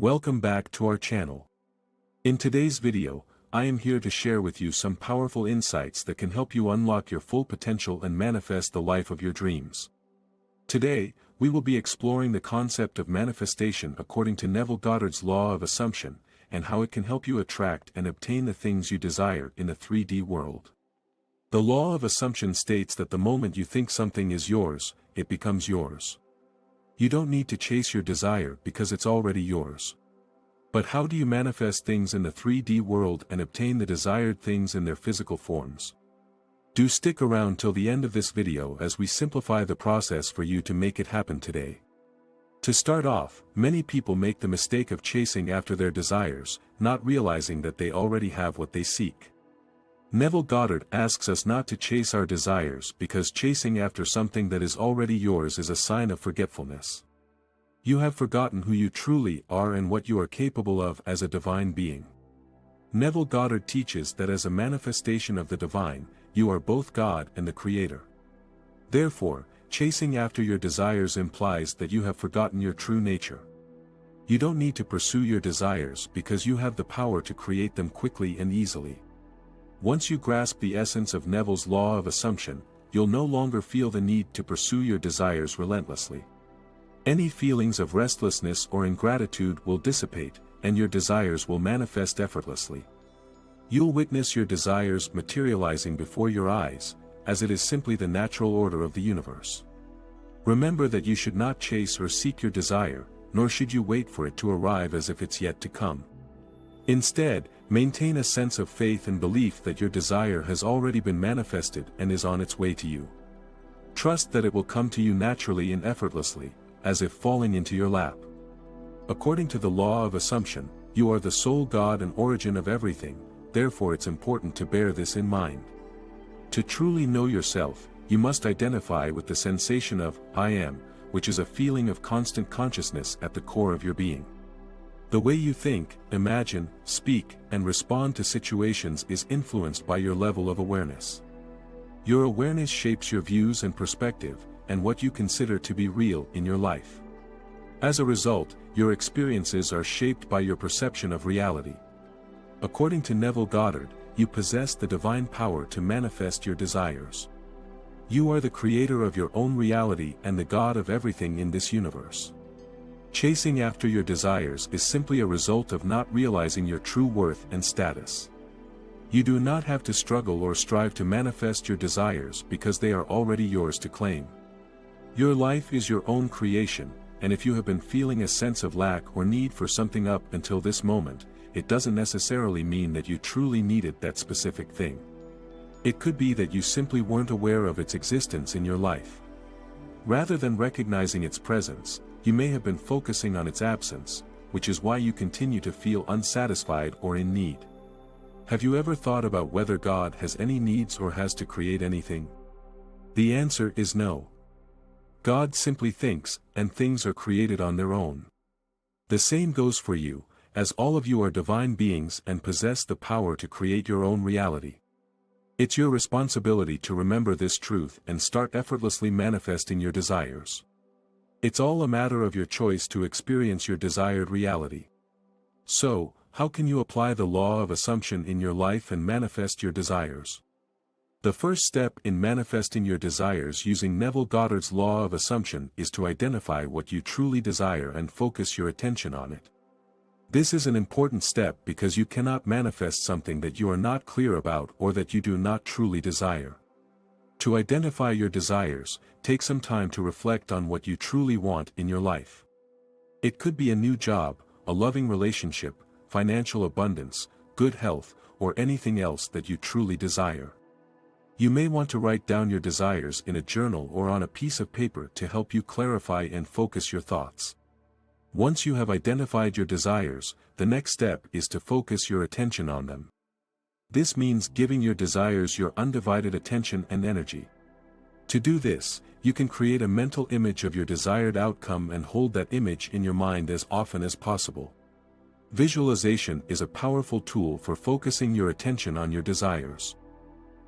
Welcome back to our channel. In today's video, I am here to share with you some powerful insights that can help you unlock your full potential and manifest the life of your dreams. Today, we will be exploring the concept of manifestation according to Neville Goddard's law of assumption, and how it can help you attract and obtain the things you desire in a 3D world. The law of assumption states that the moment you think something is yours, it becomes yours. You don't need to chase your desire because it's already yours. But how do you manifest things in the 3D world and obtain the desired things in their physical forms? Do stick around till the end of this video as we simplify the process for you to make it happen today. To start off, many people make the mistake of chasing after their desires, not realizing that they already have what they seek. Neville Goddard asks us not to chase our desires because chasing after something that is already yours is a sign of forgetfulness. You have forgotten who you truly are and what you are capable of as a divine being. Neville Goddard teaches that as a manifestation of the divine, you are both God and the Creator. Therefore, chasing after your desires implies that you have forgotten your true nature. You don't need to pursue your desires because you have the power to create them quickly and easily. Once you grasp the essence of Neville's law of assumption, you'll no longer feel the need to pursue your desires relentlessly. Any feelings of restlessness or ingratitude will dissipate, and your desires will manifest effortlessly. You'll witness your desires materializing before your eyes, as it is simply the natural order of the universe. Remember that you should not chase or seek your desire, nor should you wait for it to arrive as if it's yet to come. Instead, maintain a sense of faith and belief that your desire has already been manifested and is on its way to you. Trust that it will come to you naturally and effortlessly, as if falling into your lap. According to the law of assumption, you are the sole God and origin of everything, therefore it's important to bear this in mind. To truly know yourself, you must identify with the sensation of I am, which is a feeling of constant consciousness at the core of your being. The way you think, imagine, speak, and respond to situations is influenced by your level of awareness. Your awareness shapes your views and perspective, and what you consider to be real in your life. As a result, your experiences are shaped by your perception of reality. According to Neville Goddard, you possess the divine power to manifest your desires. You are the creator of your own reality and the God of everything in this universe. Chasing after your desires is simply a result of not realizing your true worth and status. You do not have to struggle or strive to manifest your desires because they are already yours to claim. Your life is your own creation, and if you have been feeling a sense of lack or need for something up until this moment, it doesn't necessarily mean that you truly needed that specific thing. It could be that you simply weren't aware of its existence in your life. Rather than recognizing its presence, you may have been focusing on its absence, which is why you continue to feel unsatisfied or in need. Have you ever thought about whether God has any needs or has to create anything? The answer is no. God simply thinks, and things are created on their own. The same goes for you, as all of you are divine beings and possess the power to create your own reality. It's your responsibility to remember this truth and start effortlessly manifesting your desires. It's all a matter of your choice to experience your desired reality. So, how can you apply the law of assumption in your life and manifest your desires? The first step in manifesting your desires using Neville Goddard's law of assumption is to identify what you truly desire and focus your attention on it. This is an important step because you cannot manifest something that you are not clear about or that you do not truly desire. To identify your desires, take some time to reflect on what you truly want in your life. It could be a new job, a loving relationship, financial abundance, good health, or anything else that you truly desire. You may want to write down your desires in a journal or on a piece of paper to help you clarify and focus your thoughts. Once you have identified your desires, the next step is to focus your attention on them. This means giving your desires your undivided attention and energy. To do this, you can create a mental image of your desired outcome and hold that image in your mind as often as possible. Visualization is a powerful tool for focusing your attention on your desires.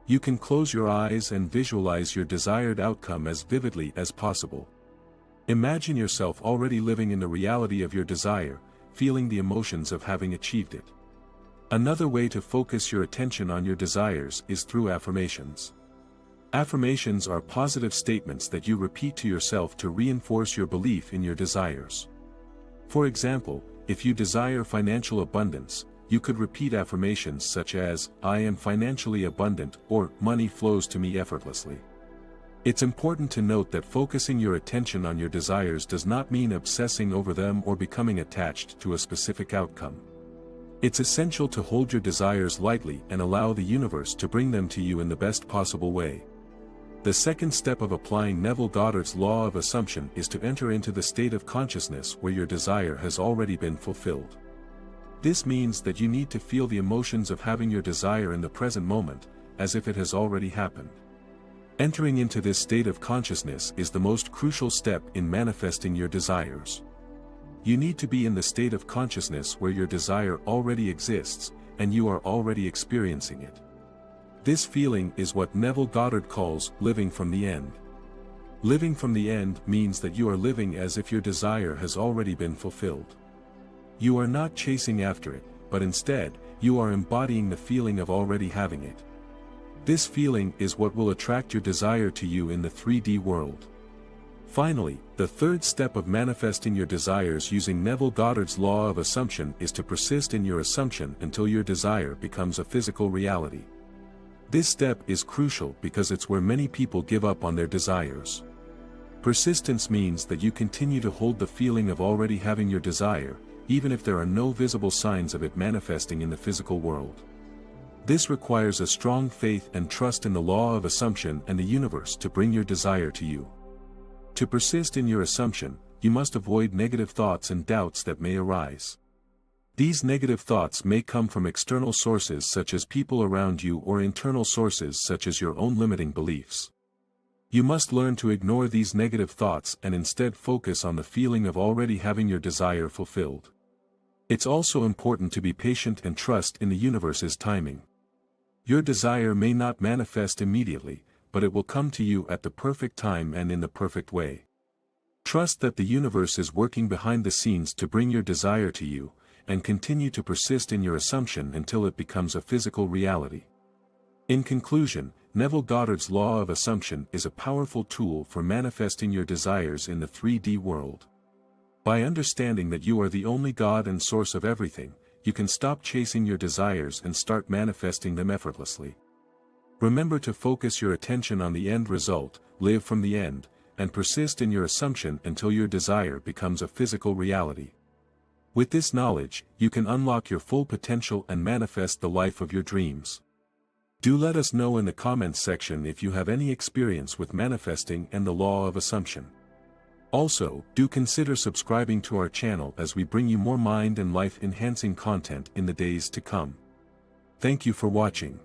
You can close your eyes and visualize your desired outcome as vividly as possible. Imagine yourself already living in the reality of your desire, feeling the emotions of having achieved it. Another way to focus your attention on your desires is through affirmations. Affirmations are positive statements that you repeat to yourself to reinforce your belief in your desires. For example, if you desire financial abundance, you could repeat affirmations such as, "I am financially abundant," or "Money flows to me effortlessly." It's important to note that focusing your attention on your desires does not mean obsessing over them or becoming attached to a specific outcome. It's essential to hold your desires lightly and allow the universe to bring them to you in the best possible way. The second step of applying Neville Goddard's law of assumption is to enter into the state of consciousness where your desire has already been fulfilled. This means that you need to feel the emotions of having your desire in the present moment, as if it has already happened. Entering into this state of consciousness is the most crucial step in manifesting your desires. You need to be in the state of consciousness where your desire already exists, and you are already experiencing it. This feeling is what Neville Goddard calls living from the end. Living from the end means that you are living as if your desire has already been fulfilled. You are not chasing after it, but instead, you are embodying the feeling of already having it. This feeling is what will attract your desire to you in the 3D world. Finally, the third step of manifesting your desires using Neville Goddard's law of assumption is to persist in your assumption until your desire becomes a physical reality. This step is crucial because it's where many people give up on their desires. Persistence means that you continue to hold the feeling of already having your desire, even if there are no visible signs of it manifesting in the physical world. This requires a strong faith and trust in the law of assumption and the universe to bring your desire to you. To persist in your assumption, you must avoid negative thoughts and doubts that may arise. These negative thoughts may come from external sources such as people around you or internal sources such as your own limiting beliefs. You must learn to ignore these negative thoughts and instead focus on the feeling of already having your desire fulfilled. It's also important to be patient and trust in the universe's timing. Your desire may not manifest immediately, but it will come to you at the perfect time and in the perfect way. Trust that the universe is working behind the scenes to bring your desire to you, and continue to persist in your assumption until it becomes a physical reality. In conclusion, Neville Goddard's law of assumption is a powerful tool for manifesting your desires in the 3D world. By understanding that you are the only God and source of everything, you can stop chasing your desires and start manifesting them effortlessly. Remember to focus your attention on the end result, live from the end, and persist in your assumption until your desire becomes a physical reality. With this knowledge, you can unlock your full potential and manifest the life of your dreams. Do let us know in the comments section if you have any experience with manifesting and the law of assumption. Also, do consider subscribing to our channel as we bring you more mind and life-enhancing content in the days to come. Thank you for watching.